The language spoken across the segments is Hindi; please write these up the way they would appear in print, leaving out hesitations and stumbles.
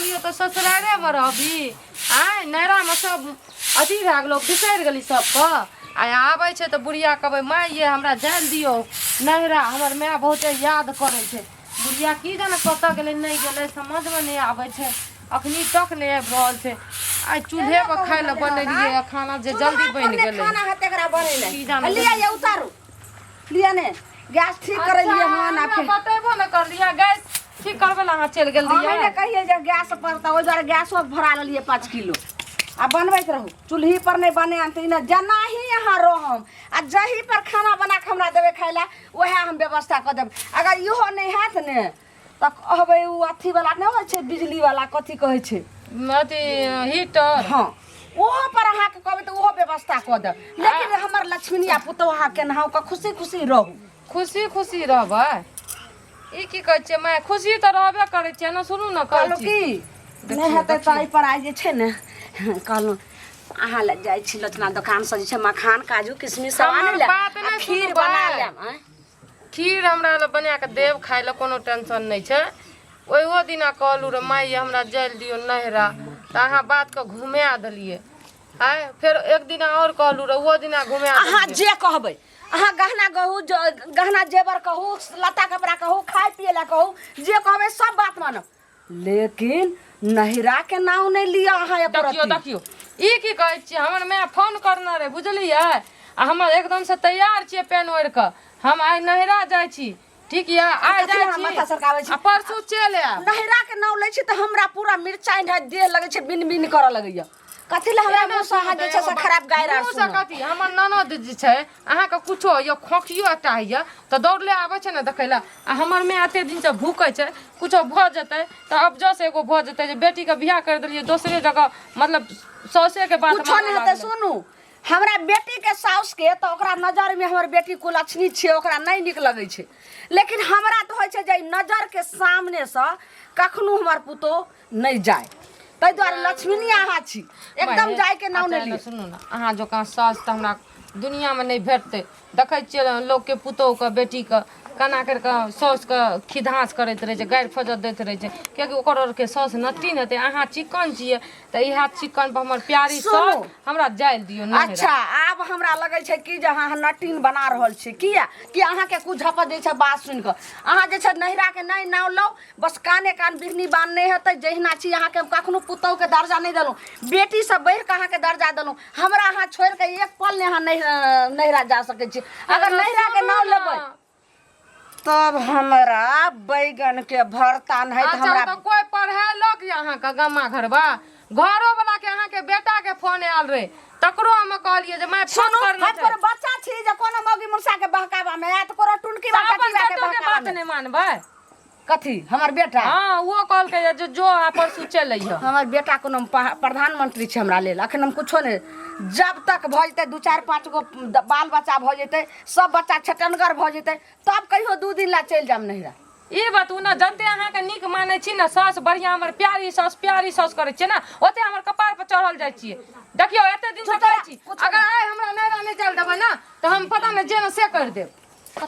कहलियो तो ससुरारे में रहबी आय नैरा में सब अथी भए गेलो बिसरि गेली सबके आ आबै छै तऽ बुढ़िया कहबै माय ये हमरा जान दियौ नैरा हमर माय बहुते याद करै छै बुढ़िया की जाने कतऽ गेलै नहीं गेलै समझ में नहीं आबै छै अखनी तक नहीं आबि रहल छै आइ चूल्हे पर खाय ले बनेलिए खाना जे जल्दी बनि गेलै खाना हते एकरा बनेले की जाने लिया ये उतारू लिया ने गैस ठीक करे लिए हन आ फिर बतेबो न कर लिया गैस ठीक करबे ला अहाँ चलि गेल हमें रहिए ने कहिए जे गैस पर त ओइ दुआरे गैसो भरा लेलिए 5 किलो आ बनबैत रहू चूल्ही पर नहीं बने अंत न जना ही यहाँ रहम आ जही पर खाना बना के हमरा देबे खाइला ओहे हम व्यवस्था कर देब अगर इहो नहीं हैत ने त कहबै उ अथी वाला नहीं होइ छै बिजली वाला कथी कहै छै अथी हीटर हाँ ओहो पर अहाँ के कहबै त ओहो व्यवस्था कर देब लेकिन हमर लक्ष्मीनिया पुतोहा के नहाउ के खुशी खुशी रहू खुशी खुशी रहबै ई की कहै छै मैं खुशी तऽ रहबे करै छै न सुनू न कहै छी की नहीं हेतै त एहि पर आइ जे छै ने कहलहुँ अहाँ लग जाइ छी लोचना दोकान से जे छै मखान काजू किशमिश सब आनै ले आ खीर बना लेम खीर हमरा ले बना के देव खाय ले कोनो टेंशन नहीं छै ओहो दिना कहलू रे माई हमरा जाइल दियो नहरा त अहाँ बात के घुमा देलिए आय फिर एक दिना और कहलू रे वो दिना घुमा अहाँ जे कहबै अहाँ गहना कहू गहना जेवर कहू लत्ता कपड़ा कहू खाए पिए ला कहू जे कहबै सब बात मानब लेकिन नहिरा के नाम नहीं लिया अहाँ देखियो देखियो ई की कहै छी हमर माय फोन करना रे बुझलिए आ हम एकदम से तैयार छियै पेन ओढ़ के हम आइ नहिरा जाइ छी ठीक या आइ जाइ छी माथा सरकाबै छी आ परसू चल आब नहिरा के नाम लै छी त हमरा पूरा मिर्चाई ढाई देह लगै छै बिन बिन करऽ लगैया कथि ले हमरा मुंह से अहाँ जे छै से खराब गाय रहल मुंह से कथि हमर ननद जे छै अहाँ के कुछो यो खोखियो एकटा होइया त दौड़ले आबै छै न देखै ला आ हमर माय एते दिन से भूकै छै कुछो भ जेतै त अब जस एगो भ जेतै जे बेटी के बियाह कर देलिए दोसरे जगह मतलब सौसे के बात कुछो नहीं हेतै सुनू हमरा बेटी के साउस के तो ओकरा नजर में हमर बेटी कुलक्षणी छै ओकरा नहीं निक लगै छै लेकिन हमरा तो होय छै जे नजर के सामने से कखनो हमर पुतो नहीं जाय तै द्वारा लक्ष्मीनिया अहाँ छी एकदम जाय के नाम नहीं सुनू न अहाँ जोका सास त हमरा दुनिया में नहीं भेटतै देखै छियै लोग के पुतोह के बेटी के कना कर के सास के खिधास करैत रहे छै गारि फजत दैत रहे छै कियाकि ओकर और के सास नटीन हेतै अहाँ चिकन छियै त इहा चिकन पर हमर प्यारी सास हमरा जाइल दियौ नहीं अच्छा आब हमरा लगै छै कि जे अहाँ नटीन बना रहल छी किया कि अहाँ के कुछ झपट दै छै बात सुन के अहाँ जे छै नहिरा के नहीं नाव लो बस काने कान बिहनी बान नहीं हेतै जहिना छी अहाँ के कखनो पुतोह के दर्जा नहीं देलौ बेटी से बढ़ के अहाँ के दर्जा देलौ हमरा अहाँ छोड़ के एक पल ने अहाँ नहिरा जा सकै छी अगर नहिरा के नाव लेबै तब हमरा बैगन के भरता नहीं त हमरा तो कोई पढ़ेलक यहाँ का गम्मा घरबा घरो वाला के अहाँ के बेटा के फोन आयल रे तकरो हम कहलिए जे मैं फोन करना छै पर बच्चा छी जे कोनो मौगी मुर्सा के बहकावा में आ त कोनो टुनकी बात के बहकावा बात नहीं मानबै कथी हमर बेटा हां वो कहल के जो परसू चलै ह हमर बेटा कोनो प्रधानमंत्री छै हमरा लेल अखन हम कुछो नहीं जब तक भ जते 2-4-5 गो बाल बच्चा भ जते सब बच्चा छटनगर भ जते तब कहियो 2 दिन ला चल जाम नहिरा ई बात उ न जनते अहाँ के निक माने छी न सास बढ़िया हमर प्यारी सास करे छी न ओते हमर कपार पर चढ़ल जाय छी देखियो एते दिन से कहै छी अगर आइ हमरा नैरा नहीं चल देबै न त हम पता न जे न से कर देब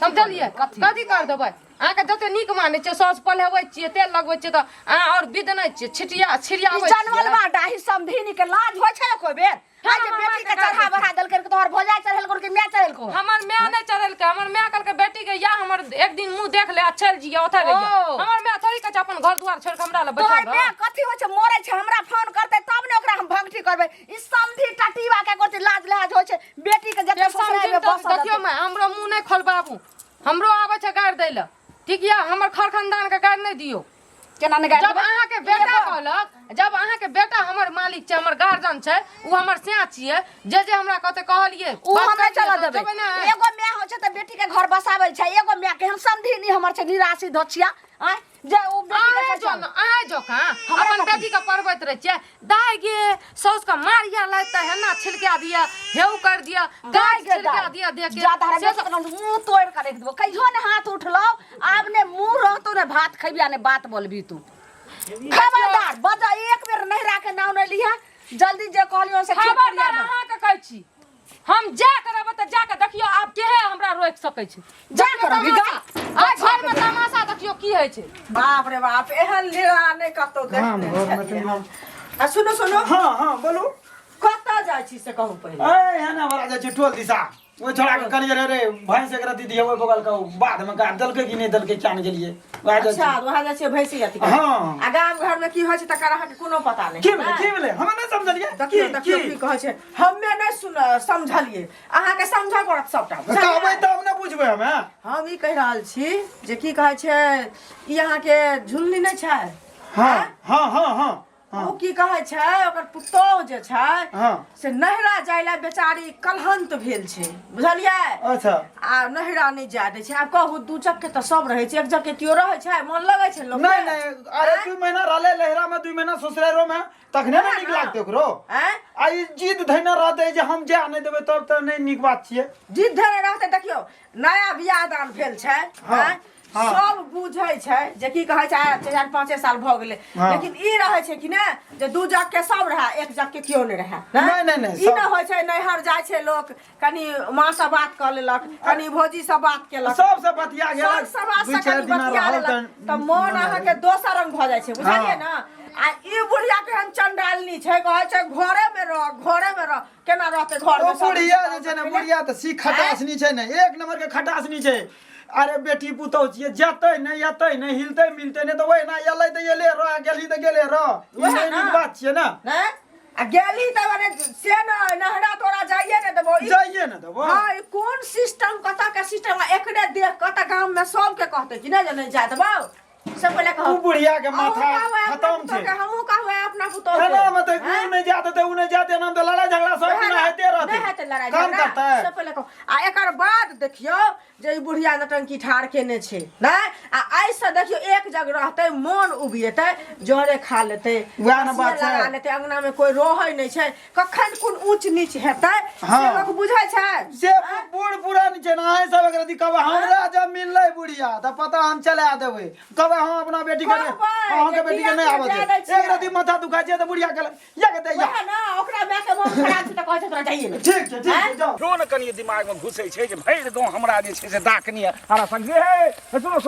समझलिए कथी कर देबै अहाँ के जते निक माने छी सास पलहबै छी तेल लगबै छी त अहाँ और विध नहीं छी छिड़ियाबै जानवल बा डाही समधिनी के लाज होय छै कोई बेर हां जे बेटी के चढ़ा बढ़ा देल कर के तोहर भोजा चढ़ल कर के मैं चढ़ल को हमर मैं नहीं चढ़ल के हमर मैं कल के बेटी के या हमर एक दिन मुंह देख ले आ चल जिया ओथा रह हमर मैं थोड़ी के अपन घर दुआर छोड़ के हमरा ल बैठल तोहर मैं कथी होय छै मोरे छै हमरा फोन करते तब ने ओकरा हम भंगठी करबै ई समधी टटीवा के करते लाज लाज होय छै बेटी के जते ससुराल में बस देखियो मैं हमरो मुंह नहीं खोलबाबू हमरो आबै छै गाड़ दै ल ठीक या हमर घर खानदान के गाड़ नहीं दियो केना ने गाड़ जब अहाँ के बेटा कहलक जब अहाँ के बेटा हमर मालिक छै हमर गार्जियन छै उ हमर सेया छियै जे हमरा कहते कहलिए उ हमरा चला देबै एगो मैं हो छै त बेटी के घर बसाबै छै एगो मैं के हम समधी नहीं हमर छै निराशी धोछिया आ जे उ बेटी के जो अहाँ जो का अपन बेटी के पढ़बैत रह छियै दाई गे सौस का मारिया लायता है ना छिलका दिया हेउ कर दिया गाय छिलका दिया देख के ज्यादा रे मुंह तोड़ के रख देबो कहियो ने हाथ उठलो आब ने मुंह रहतो ने भात खइबिया ने बात बोलबी तू खबरदार बजा एक बेर नहिरा के नाम नहीं लिया जल्दी जे कहलियो से खबरदार अहाँ के कहै छी हम जा करब त जाके देखियो आप के है हमरा रोक सकै छै जाके रही गा आ घर में तमाशा देखियो की होइ छै। बाप रे बाप एहन लीला नहीं कतो देखते आ सुनो सुनो हाँ बोलू कत जाइ छी से कहू पहिले ए है ना बड़ा जे टोल दिशा वो छोड़ा के कनी रे भैंस एकरा दीदी वो बगल का बाद में गाड़ दल के कि नहीं दल के क्या गेलिए अच्छा वहां जाइ छी भैंसी अथी हाँ। आ गाम घर में की होइ छै तकर अहाँ के कोनो पता नहीं की भेले हम नहीं समझलिए देखियो देखियो की कहै छै हम्मे नहीं सुन समझलिए अहाँ के समझ पड़त सबटा कहबै तब न बुझबै हमें हम ई कह रहल छी जे की कहै छै ई अहाँ के झुल्ली नहीं छै हाँ ओ की कहै छै ओकर पुतौह जे छै हाँ से नहिरा जाइला बेचारी कलहंत भेल छै बुझलियै अच्छा आ नहिरा नहीं जा दै छै आब कहू दू चक्के तऽ सब रहै छै एक चक्के केओ रहै छै मन लगै छै लोक नहीं अरे 2 महीना रहले लहरा में 2 महीना ससुरारो में तखने न नीक लागते ओकरो आ ई जिद धैना रहते जे हम जा नहीं देबै तब त नहीं नीक बात छियै जिद धरे रहते देखियो नया बियाह दान भेल छै सब बुझै छै जे की कहै छै 4-5 साल भ गेलै लेकिन ई रहै छै कि ने जे दू जग के सब रहा एक जग के केओ नहीं रहा नहीं ई न होइ छै नैहर जाइ छै लोक कनी माँ से बात कर लेलक कनी भौजी से बात केलक सब से बतिया गेल सब समाज से कनी बतिया लेलक त मोन अहाँ के दोसर रंग भ जाइ छै बुझलियै ना आ ई बुढ़िया के हम चंडालनी छै कहै छै घरे में रह केना रहते घर में बुढ़िया जे छै ने बुढ़िया त सी खटासनी छै ने एक नंबर के खटासनी छै अरे बेटी पुतौ छियै जतै नहीं अतै नहीं हिलतै मिलतै नहीं तो वही ना एलै त एले रह गेली त गेले रह ई नहीं बात छियै ना आ गेली त माने से न नहरा तोरा जाइए न देबो हां ई कोन सिस्टम कता के सिस्टम एकरे देख कता गांव में सब के कहते कि नहीं नहीं जात बा सब पहले कहो बुढ़िया के माथा खत्म छै हमहु कहबै अपना पुतौ ना मत उ नहीं जाते त उ नहीं जाते नाम त लड़ाई झगड़ा सब दिन हेते रहते काम करता है सब पहले कहो आ एकर बाद देखियो जे ई बुढ़िया नटंकी ठाड़ केने छै ना आ आई से देखियो एक जग रहते मन उबिएते जरे खा लेते वह न बात छै लगा लेते अंगना में कोई रहै नहीं छै कखन कोन ऊंच नीच हेतै से लोग बुझै छै से बूढ़ पुरान छै ना है सब एकरा कहबा हमरा जब मिललै बुढ़िया त पता हम चला देबै कहबा हम अपना बेटी के अहाँ के बेटी के नहीं आबे एक राती माथा दुखा छै त बुढ़िया के या के दैया ना ओकरा बे के मन खराब छै त कहै छै तोरा जाइए ठीक छै जाओ जो न कनी दिमाग में घुसै छै जे भैर गांव हमरा जे छै से दाकनी हमरा संगे हे सुनो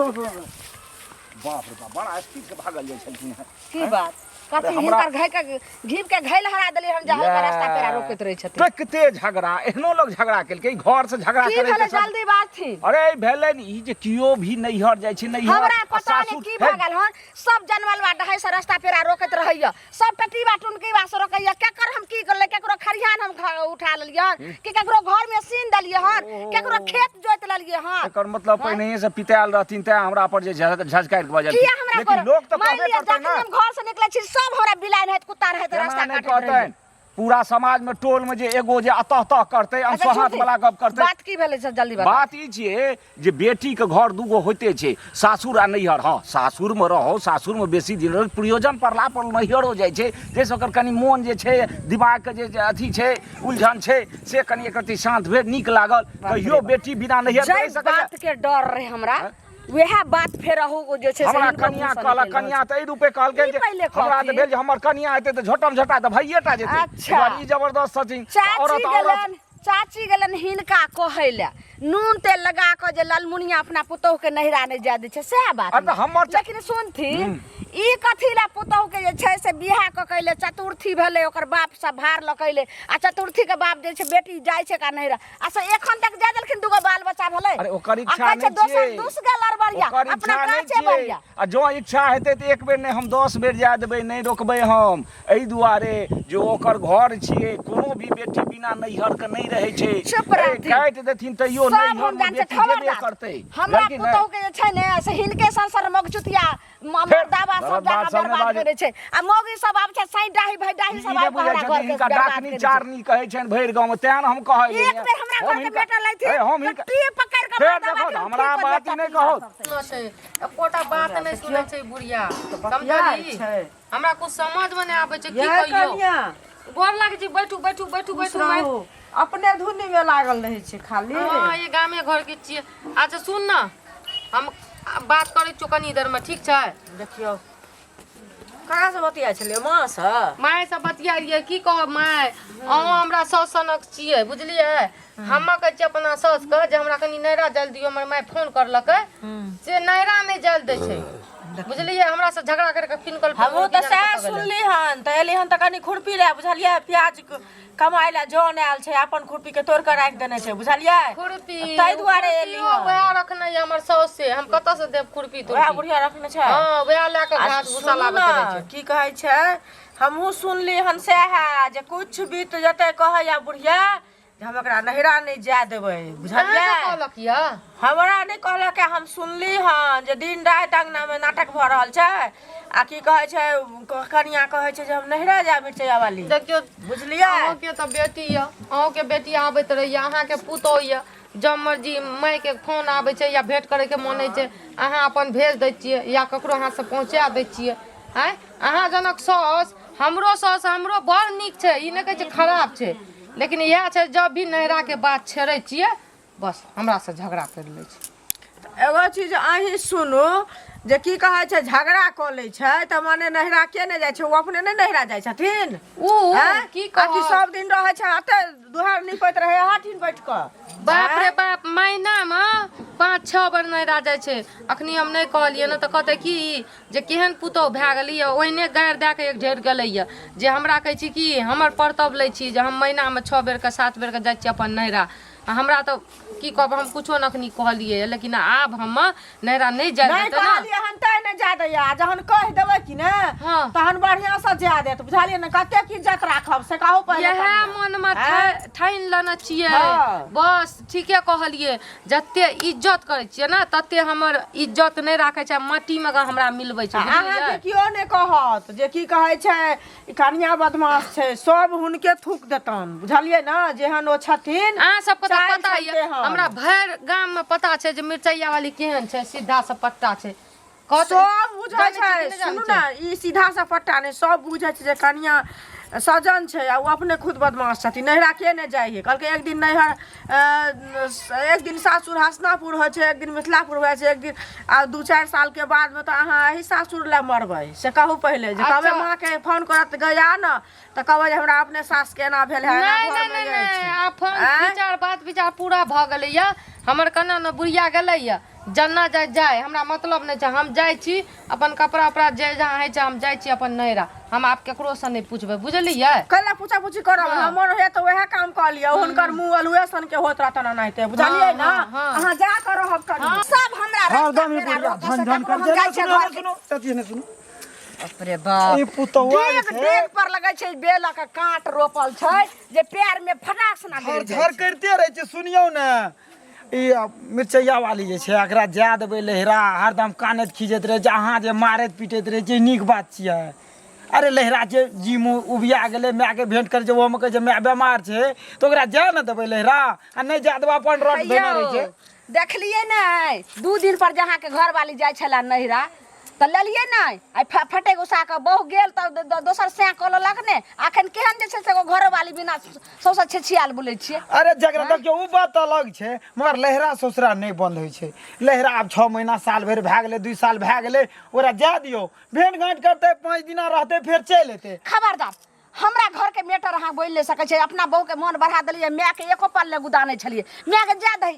बाप रे बाप बड़ा स्पीड से भागल जाइ छलखिन की बात कथी हिनकर घाय के घीप के घैल हरा देली हम जाहे के रास्ता पेरा रोकत रहे छथिन कते झगड़ा एहनो लोग झगड़ा केलकै घर से झगड़ा की करे भेले जल्दी बात थी अरे भेलै ई जे कियो भी नैहर जाइ छै नैहर हमरा पता नहीं की भागल हन सब जनमल बा डहे से रास्ता पेरा रोकत रहैया सब टटी बा टुनकी बा से रोकैया केकर हम की करले केकरो खरियान हम उठा लेलियन कि केकरो घर में सीन दलिए हन केकरो खेत जोत लेलिए हन एकर मतलब पहिने से पिताल रहथिन त हमरा पर जे झजकाय के बजल लेकिन लोग त कहबे करतै ना हम घर से निकले छी सब हमरा बिलाइन है कुत्ता रहे रास्ता काटत पूरा समाज में टोल में जे एगो जे अतः करते अनसहात वाला गप करते बात की भेले से जल्दी बात ई छिए जे बेटी के घर दूगो होते छै सासुर आ नैहर हां सासुर में रहो सासुर में बेसी दिन रह प्रयोजन पड़ला पर नैहर हो जाय छै जैसे ओकर कनी मोन जे छै दिमाग के जे अथी छै उलझन छै से कनी एकरती शांत भेल नीक लागल कहियो बेटी बिना नैहर रह सकै बात के डर रहे हमरा वह बात फेर हो जे छै हमरा कन्या कहला कन्या त ए रूपे कहल के हमरा त भेल जे हमर कन्या हेते त झोटम झटा त भइएटा जेते ई जबरदस्त छथिन औरत चाची गेलन हिनका कहैले नून तेल लगा के जे ललमुनिया अपना पुतोह के नहिरा नहीं जा दै छै सएह बात अरे हमर लेकिन सुनथी ई कथी ला पुतोह के जे छै से बियाह क कैले चतुर्थी भेले ओकर बाप सब भार लकैले आ चतुर्थी के बाप जे छै बेटी जाय छै का नहिरा आ से एखन तक जा देलखिन दुगो बाल बच्चा भेले अरे ओकर इच्छा नहीं छै दूस गलर बरिया अपना काचे बरिया आ जो इच्छा हेते त एक बेर नहीं हम 10 बेर जा देबै नहीं रोकबै हम एई दुआरे जो ओकर घर छिए कोनो भी बेटी बिना नैहर के नहीं रहे छै काट देथिन तइयो नैहर में बेटी जेबे करतै हमरा पुतोह के जे छै ने से हिनके संसार मगजुतिया मर्दाबा सब जगह बर्बाद करे छै आ मोगी सब आब छै सही डाही भाई डाही सब आब हमरा घर के डाकनी चारनी कहै छै भैर गांव में तेन हम कहै एक बेर हमरा घर के बेटा लै थी हम टी पकड़ के फेर देखो हमरा बात ही नहीं कहो एकोटा बात नहीं सुनै छै बुढ़िया समझली हमरा कुछ समझ में नहीं आबै छै की कहियो गोर लागे छै बैठू अपने धुनी में लागल रहे छै खाली हां ये गामे घर के छिए अच्छा सुन न हम बात करै छियो कनी इधर में ठीक छै देखियो कहाँ से बतिया छलियै माँ से? माय से बतियाइए की कहब माय, अहाँ हमरा साउस सनक छियै बुझलियै। हम्मा कहै छियै अपना साउस के जे हमरा कनी नैरा जल दियौ, हमर माय फोन करलकै से नैरा नहीं जल दै छै बुझलियै। हमरा से झगड़ा करके किनकल हमहूँ तऽ सएह सुनली हन, तऽ एली हन तऽ कनी खुरपी ले बुझलियै, प्याज कमाइ ले जौन आयल छै अपन खुरपी के तोड़ के राखि देने छै बुझलियै। खुरपी ताहि दुआरे एली हन। वएह रखने ये हमर साउस से, हम कतऽ से देब खुरपी तो? वएह बुढ़िया रखने छै। हां वएह लए के घास भूसा लाबैत रहै छै। की कहै छै, हमहूँ सुनली हन सएह जे कुछ बीत जेतै कहैया बुढ़िया जे हम एकरा नहिरा नहीं जाय देबै बुझलियै। कहलक या हमरा नहीं कहलक, हम सुनली हन जे दिन राति अंगना में नाटक भऽ रहल छै आ की कहै छै कनिया कहै छै जे हम नहिरा जाय मिर्चैया वाली। देखियो बुझलियै, अहाँ के तऽ बेटी य, अहाँ के बेटी आबैत रहैय, अहाँ के पुतोह य, जब मर्जी माय के फोन आबै छै या भेंट करे के मन होइ छै अहाँ अपन भेज दै छियै या ककरो हाथ से पहुंचा दै छियै। आय अहाँ जनक साउस, हमरो साउस हमरो बड़ नीक छै, ई नहि कहै छै खराब छै, लेकिन इएह छै जब भी नैरा के बात छेड़ै छियै बस हमरा से झगड़ा कर लै छै। एगो चीज अहीं सुनू जे की कहै छै झगड़ा कऽ लै छै तऽ माने नहिरा के नहि जाइ छै, ओ अपने नहीं नहिरा जाइ छथिन। ऊ की कि कहब, सब दिन रहै छै हाथे दुहार निपैत रहे हाथिन बैठ कऽ। बाप रे बाप, महीना में 5-6 बेर नैरा जाइ छै। अखनी हम नहीं कहलियै न तऽ कहते की जे केहन पुतौह भए गेलियै, ओहिने गारि दए के एक ढेर गेलैया जे हमरा कहै छी कि हमर परतब लै छी जे हम महीना में 6 बेर के 7 बेर के जाइ छी अपन नैरा। हमरा तो की कहब, हम कुछो नखनी कहलिए, लेकिन आब हम नैरा नहीं जाय नहीं देते ना। कहलिए हन तै नहीं जा दैया, जहन कह देबै कि ने हाँ। तहन बढ़िया से जा देत बुझलिए ने। कते की इज्जत राखब से कहू पहिले। यह मन में ठाइन लेने छियै। हाँ। बस ठीके कहलिए, जते इज्जत करे छियै ना तते हमर इज्जत नहीं राखे छै, माटी में हमरा मिलबै छै अहाँ के कियो नहीं कहत जे की कहै छै ई कनिया बदमाश छै, सब हुनके थूक देतन बुझलिए ना जेहन ओ छथिन। अहाँ सबके तो चालि पता सकते ये, हन। हमरा भर गाम में पता छै जे मिर्चैया वाली केहन छै, सीधा सपट्टा छै। सब बुझै छै, सुनू ना ई सीधा सा पट्टा नहीं, सब बुझै छै जे कनिया सजन छै आ वो अपने खुद बदमाश छथिन। नैहरा के नहीं जाइ है, कहलकै एक दिन नैहर एक दिन सासुर हसनापुर होइ छै, एक दिन मिथिलापुर होइ छै, एक दिन आ 2-4 साल के बाद में तो अहाँ यही सासुर ले मरबै से कहू पहले। जे कहबै माँ के फोन करत गया न तो कहबै हमरा अपने सास के एना भेल है एना नहीं घर नहीं में नहीं जाइ छै। नहीं, फोन विचार बात विचार पूरा भ गेलै या। हमर कना न बुढ़िया गेलै या, जन्ना जाय हमरा मतलब नहीं छै। हम जाइ छी अपन कपड़ा उपड़ा जे जहाँ है छै हम जाइ छी अपन नैरा, हम आप केकरो से नहीं पूछबै बुझलियै। कैला पूछा पूछी करब, हमर है तो वह काम कह लिया, हुनकर मुंह अलुए सन के होत रहतन नहीं बुझलिए ना। अहाँ जा कर रहब कनी सब हमरा हरदम ई बुढ़िया झन झन कर जे सुनो सुनो तती ने सुनो। अरे बाप, ई पुतौआ देख देख पर लगे छै बेला के काट रोपल छै जे पैर में फटास ना गिर जाए। झर करते रहे छै, सुनियौ ने ई मिर्चैया वाली जे छै एकरा जाय देबै लहरा, हरदम कानैत खींचैत रहे छै, अहाँ जे मारैत पीटैत रहे छै नीक बात छियै। अरे लहरा जे जी मुँह उबिया गेलै, माय के भेंट कर जे ओमे कहै छै माय बीमार छै तो ओकरा जाय न देबै लहरा, आ नहीं जाय देबै अपन रट देने रहे छै। देखलिए नहीं 2 दिन पर जहाँ के घर वाली जाय छला नहिरा तो लेलिए नहीं, आ फटे गुस्सा के बहु गेल तो दोसर से कलक ने। अखन केहन जे छै से घर वाली बिना सौसा छिछियाल बोले छियै। अरे जगरा देखियो उ बात अलग छै, मगर लहरा ससुरा नहीं बंद होइ छै। लहरा आब 6 महीना साल भर भए गेलै, 2 साल भए गेलै, ओकरा जाय दियौ, भेंट घाट करतै, 5 दिना रहतै फिर चलि एतै। खबरदार हमरा घर के मेटर अहाँ बोल ले सकै छै। अपना बहू के मन बढ़ा देलिए, माय के एको पल ले गुदानै छलिए, माय के जा दही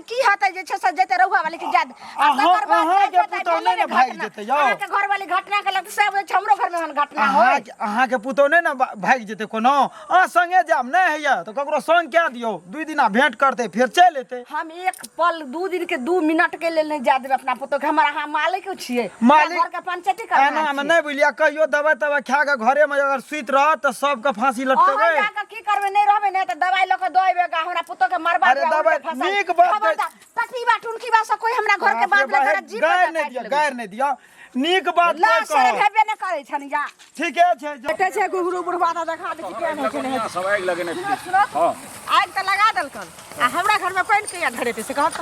की हेतै जे छै से जेते रहुआ वाली के जा दे। अहाँ के पुतौ नहीं ने भाग जेतै यौ, अहाँ के घर वाली घटना के लग सब हमरो घर में हन घटना होय। अहाँ के पुतौ नहीं ने भाग जेतै कोनो, अहाँ संगे जाब नहीं हैया तो ककरो संग कए दियौ, 2 दिना भेंट करतै फिर चलि एतै। हम एक पल 2 दिन के 2 मिनट के लेल नहीं जा देबै अपना पुतौ के। हमरा अहाँ मालिक छियै, मालिक घर के पंचायती करना एना में नहीं बुझलिया, कहियो दवाई तवाई खा के घरे में अगर सुइत रहत तो सबके फांसी लटकेबै। अहाँ जाके की करबै, नहीं रहबै नहीं तो दवाई ल के दइबे का हमरा पुतौ के मरबा अरे दवाई नीक बात पटी बा टुनकी बा से कोई हमरा घर के बात ले जीव गायर नहीं दिया, गायर नहीं दिया, नीक बात ला नहीं से कहो। भेबे नहीं करे छनी जा ठीके छै बेटे छै गुगरू बुढ़वा दा देखा दे कि केहन होइ छै नहीं। सब आगि लगेने छी। सुनो हाँ। आग त लगा देलकन आ हमरा घर में पानी के धरेते से कहत त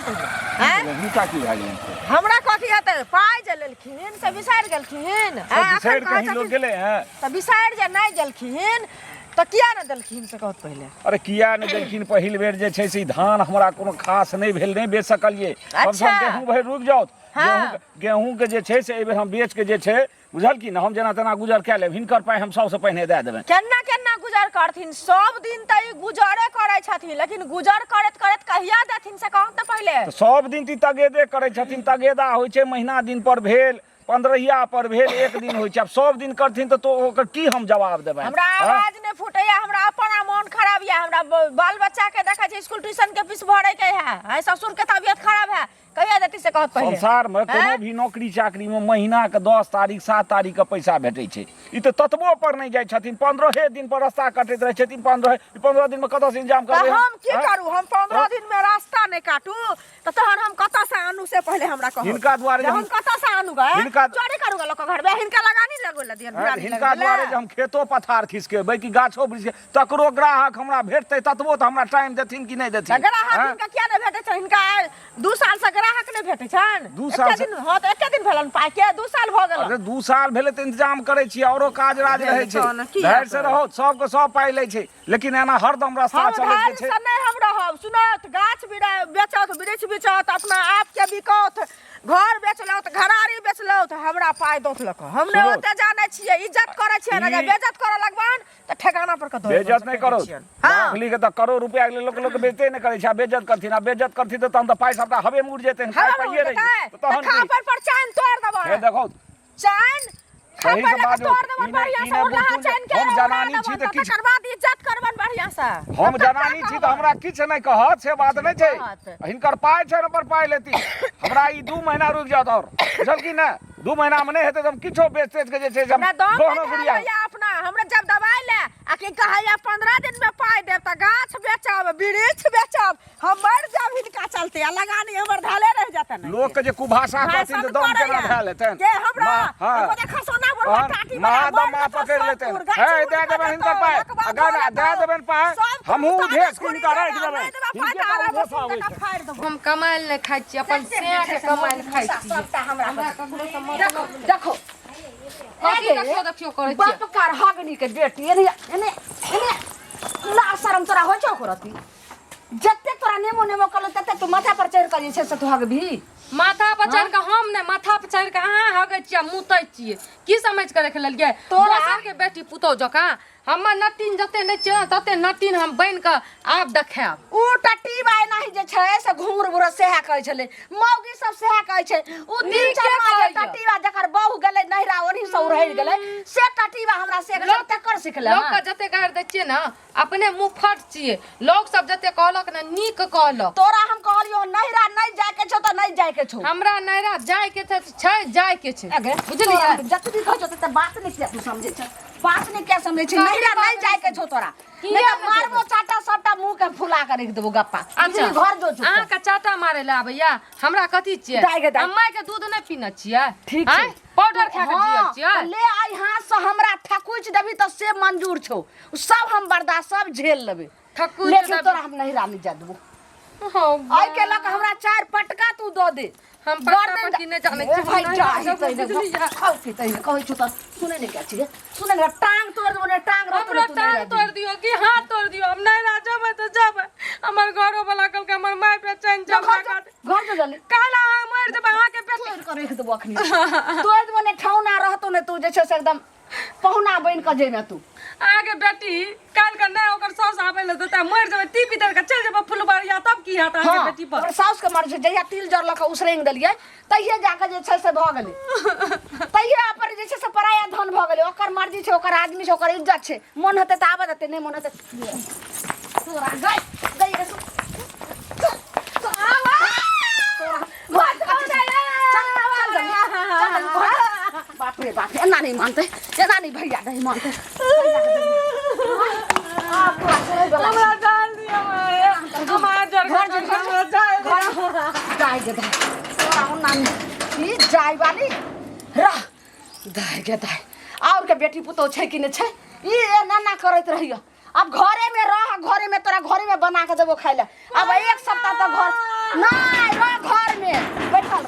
हैं। हुनका की भए गेलै? हमरा कथी हेतै, पाइ जे लेलखिन से बिसारि गेलखिन। बिसारि कहीं लोग गेलै हैं। त बिसारि जे नहीं गेलखिन तो किया न देलखिन से कहत पहले? अरे किया नहीं देलखिन पहिल बेर जे छै से धान हमरा कोनो खास नहीं भेल नहीं बेच सकलिए। हम सब अच्छा। गेहूं भरि रुक जाओ। हाँ। गेहूं के जे छै से एबे हम बेच के जे छै बुझल की ना हम जना तना गुजर कए लेब। हिनकर पाइ हम सबसे पहिने दे देबै। केना केना गुजर करथिन? सब दिन त ई गुजरे करै छथिन, लेकिन गुजर करत करत कहिया देथिन से कहत त पहले? तो सब दिन ती तगेदे करै छथिन। तगेदा होइ छै महीना दिन पर भेल, 15 पर भेल, एक दिन होइ छै। अब सब दिन करथिन तो ओकर की हम जवाब देबै? हमरा आवाज ने फुटैया, हमरा अपन मन खराब या, हमरा बाल बच्चा के देखै छै स्कूल ट्यूशन के फीस भरे के है, ससुर के तबियत खराब है, कहिया देती से कहत पहले? संसार में कोनो भी नौकरी चाकरी में महीना के 10 तारीख 7 तारीख के पैसा भेटै छै। ई तो ततबो पर नहीं जाइ छथिन। 15 दिन पर रास्ता कटैत रहै छथिन। 15 दिन में कतऽ से इंतजाम करबै? हम की करू? हम 15 दिन में रास्ता नहीं काटू तो तहन हम कतऽ से आनू से पहले हमरा कहू। हिनका द्वारे हम कतऽ से आनू गए? हिनका चोरी करू लोग के घर में, हिनका लगानी लगो ल दियन। हिनका द्वारे जे हम खेतो पथार खिसकेबै कि गाछो वृक्ष तकरो ग्राहक हमरा भेटतै ततबो तो हमरा टाइम देथिन कि नहीं देथिन? ग्राहक हिनका किया नहीं भेटै छै? हिनका 2 साल से ग्राहक नहीं भेटै छन। 2 साल से हां तो एके दिन भेलन पाइ के 2 साल भ गेल। अरे 2 साल भेले तो इंतजाम करै छी, औरो काज राज रहै छै। की धैर्य से रहो, सबके सब पाइ लै छै, लेकिन एना हरदम रास्ता हम चलै धान छै। से नहीं हम रहब। सुनत गाछ बेचत, वृक्ष बेचत, अपना आप के बिकत, घर बेचलत, घरारी बेचलत, हमरा पाइ दोतलक। हम ने सुनो। ओते जानै छियै, इज्जत करै छियै ना। जब बेइज्जत करे लगबन त ठेकाना पर क दो। बेइज्जत नहीं करो। हां नौकरी के तो करो रुपया के लोग लोग बेचते नहीं करे छै। बेइज्जत करथिन, आ बेइज्जत करथिन तो तहन तो पाइ सबटा हवे मुड़ जेतै। पाइ पाइए रही तो तहन की? पर चैन तोड़ देबो। हे देखो चैन सही से बात तोड़ देबो बढ़िया से। ओला चैन के हम जनानी छी तो किछ तकर बाद इज्जत करबन बढ़िया से। हम जनानी छी तो हमरा किछ नहीं कहत, से बात नहीं छै। कहत। हिनकर पाइ छै न पर पाइ लेती। हमरा ई 2 महीना रुक जात और बुझल की ना? 2 महीना में नहीं हेतै तो हम किछो बेच तेच के जे छै से हम हमरा दम दोनो गुड़िया या अपना हमरा जब दवाई ले आ कि कहैया 15 दिन में पाइ देब त गाछ बेचब, वृक्ष बेचब, हम मर जाब हिनका चलते। आ लगानी हमर धाले रह जाता न। लोग के जे कुभाषा करथिन तो दम केना भेल हेतैन? के हमरा हां ओते खसोना बरबा टाटी महादमा पकड़ लेतैन। हे दे देबन हिनकर पाइ, अगर दे देबन पाइ हमहू उधेस के हिनका राख देबन। हम कमाइल नहीं खाइ छी, अपन से के कमाइल खाइ छी। हमरा ककरो से मतलब देखो कथी देखियो करै छी। बाप कार हगनी के बेटी एने एने एने ला शरम तोरा हो छौ करती। जत्ते तोरा नेमो नेमो कलो तत्ते तू माथा पर चढ़ कर छै से तू हग भी। माथा पर चढ़ के हम ने माथा पर चढ़ के अहाँ हगै छियै, मुतै छियै। की समझ के रख लेलियै? तोरा दोसर के बेटी पुतौ जकां हमर नटिन जते नहीं छै तते नटिन हम बन के आब देखाब। उ टट्टी बाय नाही जे छै से घुंgur बुरा सेहा कहै छले, मौगी सब सेहा कहै छै। उ दिन नीके चरमा कहैया। टट्टी बा जकर बहु गेलै नहिरा ओही सब रहि गेलै से टट्टी बा हमरा से लोग तकर सिखले। लोग के जते गाड़ दै छियै ना अपने मुंह फट छियै। लोग सब जते कहलक ना नीक कहलक। तोरा हम कहलियो नहिरा नहीं जाय के छौ त नहीं जाय के छौ। हमरा नैरा जाय के छै जाय के छै। बुझलियै? जतबी कहै छौ तते बात नहीं किया तू समझै छ। बात नहीं क्या समझै छी? नहिरा नहीं जाय के छौ तोरा। नहीं त मारबो चाटा सबटा मुंह के फुला के रख देबो गप्पा। अच्छा घर जो छौ। अहाँ के चाटा मारे ले आबैया, हमरा कथी छियै? दाइ गे दाइ। अम्मा के दूध नहीं पीना छियै? ठीक छै। पाउडर खा के जियै छियै? हाँ, ले आई हाथ से हमरा ठकुच देबी त से मंजूर छौ। सब हम बर्दाश्त सब झेल लेबे। ठकुच लेकिन देबी। तोरा हम नहिरा नहीं जा देबो। हाँ, आई के लक हमरा 4 पटका तू दो दे। हम पटका पटकी नहीं जाने ए भाई छी। जा खाओ के तई कहै छु त सुने नहीं क्या छी? सुने ना टांग तोड़ देबो ने टांग रत हमरा टांग तोड़ दियो कि हाथ तोड़ दियो, हम नहीं ना जाबे तो जाबे। हमर घरो वाला कल के हमर माय पे चैन जमा काट घर जो जल्दी काला हम मर जबे अहाँ के पेट तोड़ कर रख देबो अखनी। तोड़ देबो ने ठौना रहतो ने तू जे छै से एकदम पहुना बन के जेना तू। आगे बेटी काल का नहीं ओकर सास आवे ले देता मर जबे टीपी दर के चल जबे फुलबारिया तब की हाथ आगे हाँ, बेटी पर। और साउस के मर छै जहिया तिल जर लक उसरेंग देलियै तहिया जाके जे छै से भ गेलै। तहिया पर जे छै से पराया धन भ गेलै। ओकर मर्जी छै, ओकर आदमी छै, ओकर इज्जत छै। मन हेतै त आबे देतै, नहीं मन हेतै तोरा गई गई रे तो आवा तोरा भाग बाप रे बाप एना नहीं मानते, एना नहीं भैया नहीं मानते। हमरा डाल दिया हमार जर घर में जाय गे दाय तोरा ओना ई जाय वाली रह दाय गे दाय। और के बेटी पुतौ छै कि नै छै? ई एना ना करैत रहियो। अब घरे में रह, घरे में तोरा घरे में बना के देबो खाइले। अब एक सप्ताह तक घर नहीं रह, घर में बैठल